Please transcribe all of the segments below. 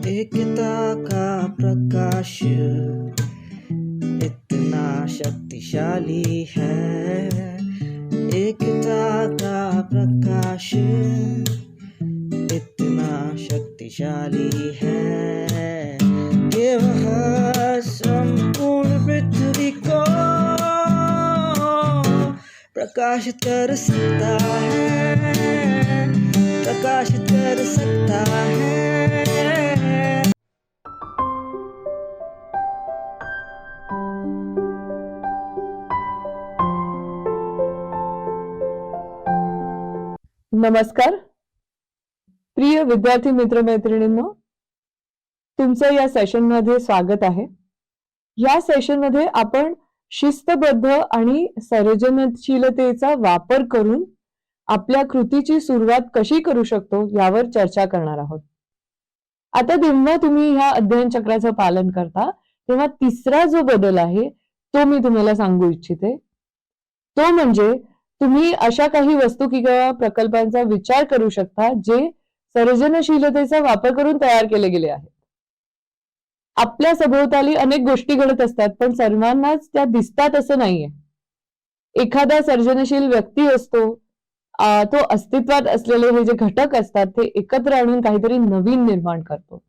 एकता का प्रकाश इतना शक्तिशाली है, एकता का प्रकाश इतना शक्तिशाली है कि वह संपूर्ण पृथ्वी को प्रकाशित कर सकता है, प्रकाशित कर सकता है। नमस्कार प्रिय विद्यार्थी मित्रमैत्रिणींनो, तुमचं या सेशनमध्ये स्वागत आहे। या सेशनमध्ये आपण शिस्तबद्ध आणि सर्जनशीलतेचा वापर करून आपल्या कृतीची सुरुवात कशी करू शकतो यावर चर्चा करणार आहोत। आता जेव्हा तुम्ही ह्या अध्ययन चक्राचं पालन करता तेव्हा तिसरा जो बदल आहे तो मी तुम्हाला सांगू इच्छिते। तो म्हणजे तुम्ही अशा काही वस्तू किंवा प्रकल्पांचा विचार करू शकता जे सर्जनशीलतेचा वापर करून तयार केले गेले आहेत। आपल्या सभोवताली अनेक गोष्टी घडत असतात, पण सर्वांनाच त्या दिसतात असं नाहीये। एखादा सर्जनशील व्यक्ती असतो, तो अस्तित्वात असलेले हे जे घटक असतात ते एकत्र आणून काहीतरी नवीन निर्माण करतो।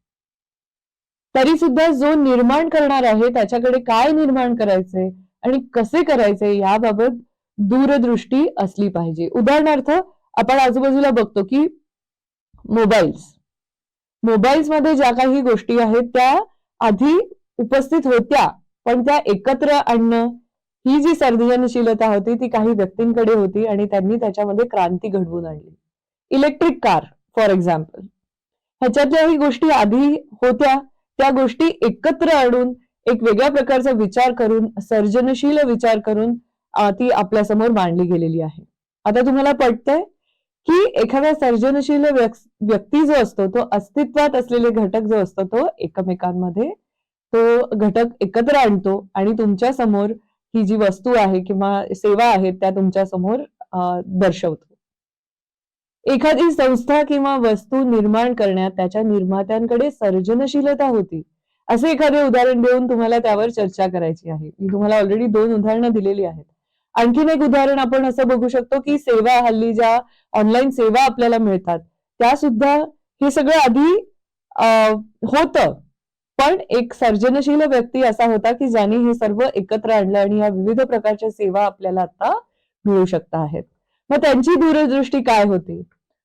तरी सुद्धा जो निर्माण करणार आहे त्याच्याकडे काय निर्माण करायचे आणि कसे करायचे याबाबत दूरदृष्टी असली पाहिजे। उदाहरणार्थ आपण आजूबाजूला बघतो की मोबाईल्स मध्ये ज्या काही गोष्टी आहेत त्या आधी उपस्थित होत्या, पण त्या एकत्र आणणं ही जी सर्जनशीलता होती ती काही व्यक्तींकडे होती आणि त्यांनी त्याच्यामध्ये क्रांती घडवून आणली। इलेक्ट्रिक कार फॉर एक्झाम्पल, ह्याच्यातल्याही गोष्टी आधी होत्या, त्या गोष्टी एकत्र आणून एक वेगळ्या प्रकारचा विचार करून, सर्जनशील विचार करून ती आपल्या समोर मांडली गेलेली आहे। आता तुम्हाला पटतंय की एखादा सर्जनशील व्यक्ती जो असतो तो अस्तित्वात असलेले घटक जो असतो तो एकमेकांमध्ये तो घटक एकत्र आणतो आणि तुमच्या समोर ही जी वस्तू आहे किंवा सेवा आहे त्या तुमच्या समोर दर्शवतो। एखादी संस्था किंवा वस्तू निर्माण करण्यात त्याच्या निर्मात्यांकडे सर्जनशीलता होती, असे एखादे उदाहरण देऊन तुम्हाला त्यावर चर्चा करायची आहे। मी तुम्हाला ऑलरेडी 2 उदाहरणं दिलेली आहेत। आणखीन एक उदाहरण आपण असं बघू शकतो की सेवा, हल्ली ज्या ऑनलाईन सेवा आपल्याला मिळतात त्या सुद्धा हे सगळं आधी होतं, पण एक सर्जनशील व्यक्ती असा होता की ज्याने हे सर्व एकत्र आणलं आणि या विविध प्रकारच्या सेवा आपल्याला आता मिळू शकत आहेत। मग त्यांची दूरदृष्टी काय होती,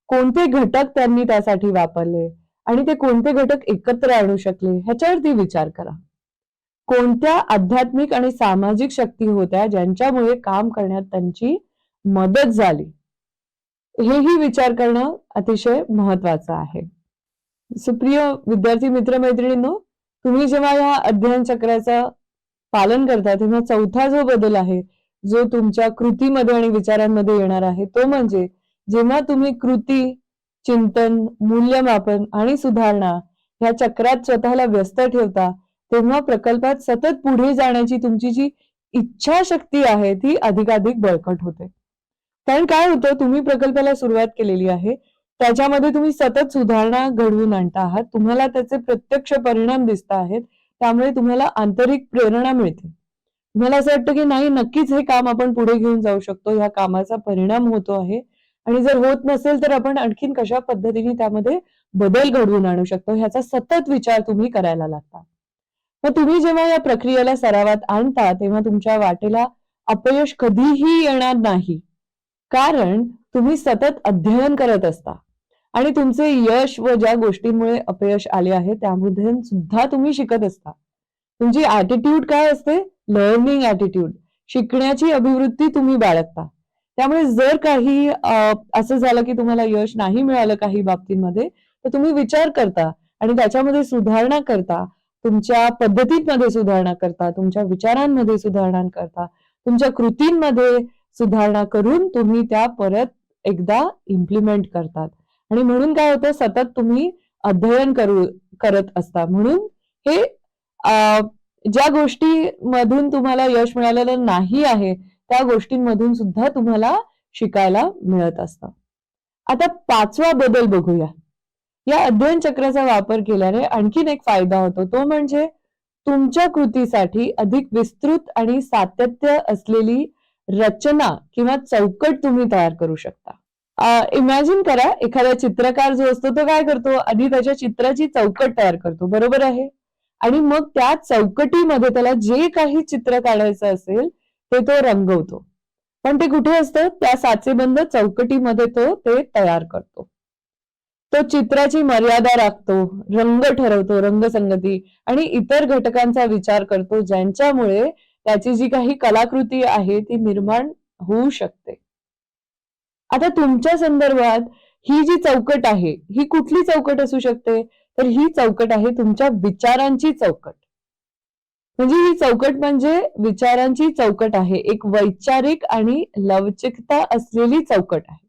कोणते घटक त्यांनी त्यासाठी वापरले आणि ते कोणते घटक एकत्र आणू शकले ह्याच्यावरती विचार करा। कोणत्या आध्यात्मिक आणि सामाजिक शक्ती होत्या ज्यांच्यामुळे काम करण्यात त्यांची मदत झाली, हेही विचार करणं अतिशय महत्वाचं आहे। सुप्रिय विद्यार्थी मित्रमैत्रिणींनो, तुम्ही जेव्हा या अध्ययन चक्राचं पालन करता तेव्हा चौथा जो बदल आहे जो तुमच्या कृतीमध्ये आणि विचारांमध्ये येणार आहे तो म्हणजे जेव्हा तुम्ही कृती, चिंतन, मूल्यमापन आणि सुधारणा ह्या चक्रात स्वतःला व्यस्त ठेवता तेव्हा प्रकल्पात सतत पुढे जाण्याची तुमची जी इच्छाशक्ती आहे ती अधिकाधिक बळकट होते। कारण काय होतं, तुम्ही प्रकल्पाला सुरुवात केलेली आहे, त्याच्यामध्ये तुम्ही सतत सुधारणा घडवून आणता आहात, तुम्हाला त्याचे प्रत्यक्ष परिणाम दिसत आहेत, त्यामुळे तुम्हाला आंतरिक प्रेरणा मिळते। तुम्हाला असं वाटतं की नाही, नक्कीच हे काम आपण पुढे घेऊन जाऊ शकतो, ह्या कामाचा परिणाम होतो आहे आणि जर होत नसेल तर आपण आणखीन कशा पद्धतीने त्यामध्ये बदल घडवून आणू शकतो ह्याचा सतत विचार तुम्ही करायला लागता। मग तुम्ही जेव्हा या प्रक्रियेला सरावात आणता तेव्हा तुमच्या वाटेला अपयश कधीही येणार नाही, कारण तुम्ही सतत अध्ययन करत असता आणि तुमचे यश व ज्या गोष्टींमुळे अपयश आले आहे त्यामध्ये सुद्धा तुम्ही शिकत असता। तुमची ऍटिट्यूड काय असते, लर्निंग ऍटिट्यूड, शिकण्याची अभिवृत्ती तुम्ही बाळगता। त्यामुळे जर काही असं झालं की तुम्हाला यश नाही मिळालं काही बाबतींमध्ये तर तुम्ही विचार करता आणि त्याच्यामध्ये सुधारणा करता, तुमच्या पद्धतींमध्ये सुधारणा करता, तुमच्या विचारांमध्ये सुधारणा करता, तुमच्या कृतींमध्ये सुधारणा करून तुम्ही त्या परत एकदा इम्प्लिमेंट करतात आणि म्हणून काय होतं, सतत तुम्ही अध्ययन करत असता। म्हणून हे ज्या गोष्टीमधून तुम्हाला यश मिळालेलं नाही आहे त्या गोष्टींमधून सुद्धा तुम्हाला शिकायला मिळत असतं। आता 5वा बदल बघूया। या अध्ययन चक्राचा वापर केल्याने आणखीन एक फायदा होतो, तो म्हणजे तुमच्या कृतीसाठी अधिक विस्तृत आणि सातत्य असलेली रचना किंवा चौकट तुम्ही तयार करू शकता. इमॅजिन करा, एखादा चित्रकार जो असतो तो काय करतो, आधी त्याच्या चित्राची चौकट तयार करतो, बरोबर आहे. आणि मग त्या चौकटीमध्ये त्याला जे काही चित्र काढायचं असेल ते तो रंगवतो. पण ते कुठे असतं, त्या साचेबंद चौकटीमध्ये तो ते तयार करतो. तो चित्राची मर्यादा राखतो, रंग ठरवतो, रंगसंगती आणि इतर घटकांचा विचार करतो, ज्यांच्यामुळे त्याची जी काही कलाकृती आहे ती निर्माण होऊ शकते. आता तुमच्या संदर्भात ही जी चौकट आहे, ही कुठली चौकट असू शकते, तर ही चौकट आहे तुमच्या विचारांची चौकट. म्हणजे ही चौकट म्हणजे विचारांची चौकट आहे, एक वैचारिक आणि लवचिकता असलेली चौकट आहे.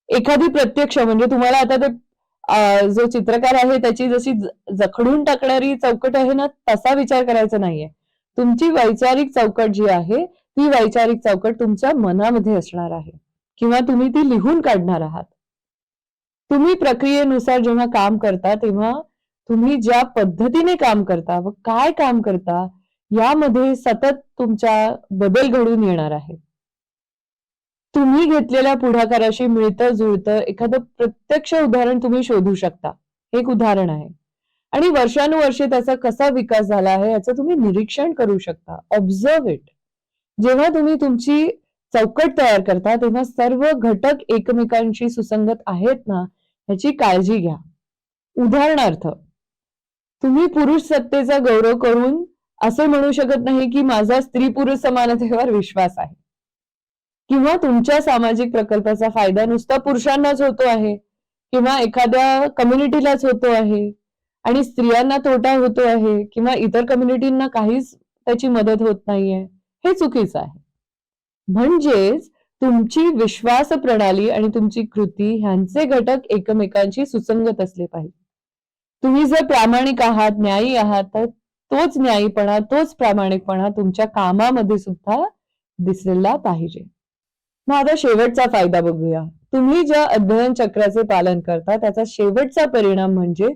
एखादी प्रत्यक्ष म्हणजे तुम्हाला आता ते जो चित्रकार आहे त्याची जशी जखडून टाकणारी चौकट आहे ना, तसा विचार करायचा नाहीये. तुमची वैचारिक चौकट जी आहे ती वैचारिक चौकट तुमच्या मनामध्ये असणार आहे किंवा तुम्ही ती लिहून काढणार आहात. तुम्ही प्रक्रियेनुसार जेव्हा काम करता तेव्हा तुम्ही ज्या पद्धतीने काम करता व काय काम करता यामध्ये सतत तुमच्या बदल घडून येणार आहे. तुम्ही घेतलेल्या पुढाकाराशी मिळतं जुळतं एखादं प्रत्यक्ष उदाहरण तुम्ही शोधू शकता. एक उदाहरण आहे आणि वर्षानुवर्षे त्याचा कसा विकास झाला आहे याचं तुम्ही निरीक्षण करू शकता. Observe it. जेव्हा तुम्ही तुमची चौकट तयार करता तेव्हा सर्व घटक एकमेकांशी सुसंगत आहेत ना याची काळजी घ्या. उदाहरणार्थ, तुम्ही पुरुष सत्तेचा गौरव करून असे म्हणू शकत नाही की माझा स्त्री पुरुष समानतेवर विश्वास आहे किंवा तुमच्या सामाजिक प्रकल्पाचा फायदा नुसता पुरुषांनाच होतो आहे किंवा एखाद्या कम्युनिटीलाच होतो आहे आणि स्त्रियांना तोटा होतो आहे किंवा इतर कम्युनिटींना काहीच त्याची मदत होत नाहीये, हे चुकीचं आहे. म्हणजेच तुमची विश्वास प्रणाली आणि तुमची कृती ह्यांचे घटक एकमेकांशी सुसंगत असले पाहिजे. तुम्ही जर प्रामाणिक आहात, न्यायी आहात, तर तोच न्यायीपणा, तोच प्रामाणिकपणा तुमच्या कामामध्ये सुद्धा दिसलेला पाहिजे. मग आता शेवटचा फायदा बघूया. तुम्ही ज्या अध्ययन चक्राचे पालन करता त्याचा शेवटचा परिणाम म्हणजे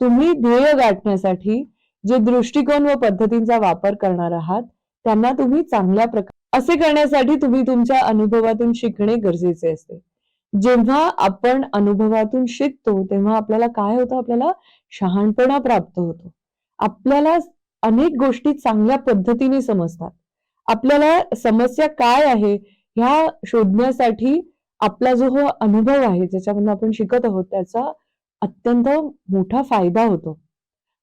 तुम्ही ध्येय गाठण्यासाठी जे दृष्टिकोन व पद्धतींचा वापर करणार आहात त्यांना तुम्ही चांगल्या प्रकारे असे करण्यासाठी तुम्ही तुमच्या अनुभवातून शिकणे गरजेचे असते. जेव्हा आपण अनुभवातून शिकतो तेव्हा आपल्याला काय होतं, आपल्याला शहाणपणा प्राप्त होतो. आपल्याला अनेक गोष्टी चांगल्या पद्धतीने समजतात. आपल्याला समस्या काय आहे ह्या शोधण्यासाठी आपला जो हो अनुभव आहे ज्याच्यामधून आपण शिकत आहोत त्याचा अत्यंत मोठा फायदा होतो.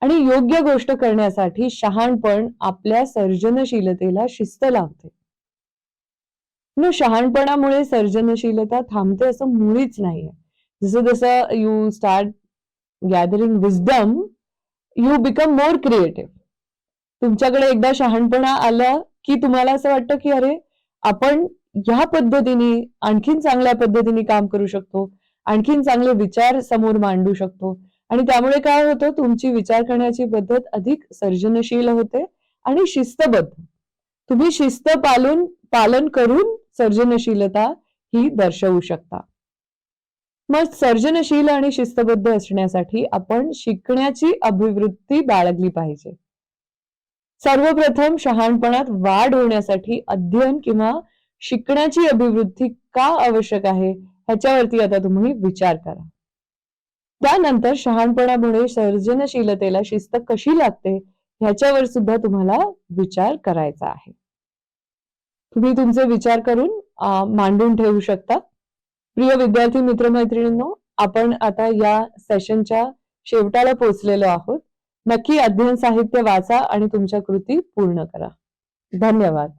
आणि योग्य गोष्ट करण्यासाठी शहाणपण आपल्या सर्जनशीलतेला शिस्त लावते. शहाणपणामुळे सर्जनशीलता थांबते असं मुळीच नाहीये. जसं जसं you start gathering wisdom you become more creative. तुमच्याकडे एकदा शहाणपणा आला की तुम्हाला असं वाटतं की अरे आपण ह्या पद्धतीने आणखीन चांगल्या पद्धतीने काम करू शकतो, आणखीन चांगले विचार समोर मांडू शकतो आणि त्यामुळे काय होतं, तुमची विचार करण्याची पद्धत अधिक सर्जनशील होते आणि शिस्तबद्ध. तुम्ही शिस्त पालन करून सर्जनशीलता ही दर्शवू शकता. मग सर्जनशील आणि शिस्तबद्ध असण्यासाठी आपण शिकण्याची अभिवृत्ती बाळगली पाहिजे. सर्वप्रथम शहाणपणात वाढ होण्यासाठी अध्ययन किंवा शिकण्याची अभिवृत्ती का आवश्यक आहे ह्याच्यावरती आता तुम्ही विचार करा. त्यानंतर शहाणपणामुळे सर्जनशीलतेला शिस्त कशी लागते ह्याच्यावर सुद्धा तुम्हाला विचार करायचा आहे. तुम्ही तुमचे विचार करून मांडून ठेवू शकता. प्रिय विद्यार्थी मित्रमैत्रिणींनो, आपण आता या सेशनच्या शेवटाला पोहोचलेलो आहोत. नक्की अध्ययन साहित्य वाचा आणि तुमच्या कृती पूर्ण करा. धन्यवाद.